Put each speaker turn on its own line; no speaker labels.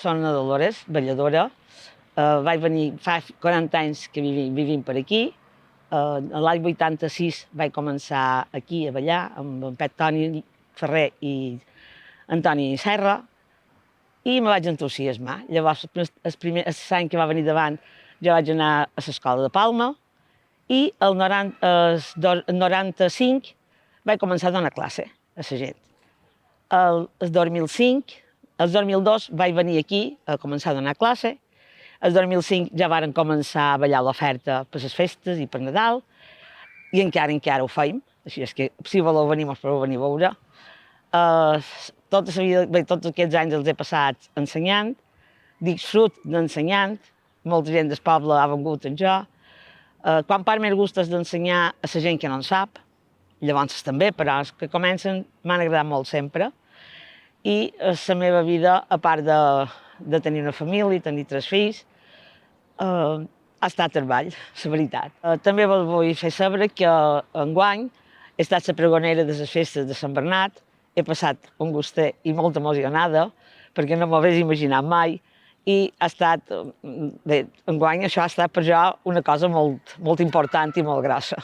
Soc una Dolores, balladora. Vaig venir fa 40 anys que vivim per aquí. L'any 86 vaig començar aquí a ballar amb en Pep Toni Ferrer i Antoni Serra i me vaig entusiasmar. Llavors, l'any que va venir davant, jo vaig anar a l'escola de Palma i el 95 vaig començar a donar classe a la gent. El 2002 vaig venir aquí a començar a donar classe. El 2005 ja varen començar a ballar l'oferta per les festes i per Nadal i encara ho feim. Així és que si voleu venir, mos podeu venir a veure. Tots aquests anys els he passat ensenyant, disfrut d'ensenyant, molta gent del poble ha vengut amb jo. Quan part més gust és d'ensenyar a la gent que no en sap, llavors també, però els que comencen m'han agradat molt sempre. I la meva vida, a part de tenir una família, tenir 3 fills, ha estat treball, la veritat. També vos vull fer saber que enguany he estat la pregonera de les festes de Sant Bernat, he passat un gustet i molt emocionada, perquè no m'ho hagués imaginat mai, i ha estat, bé, enguany això ha estat per jo una cosa molt important i molt grossa.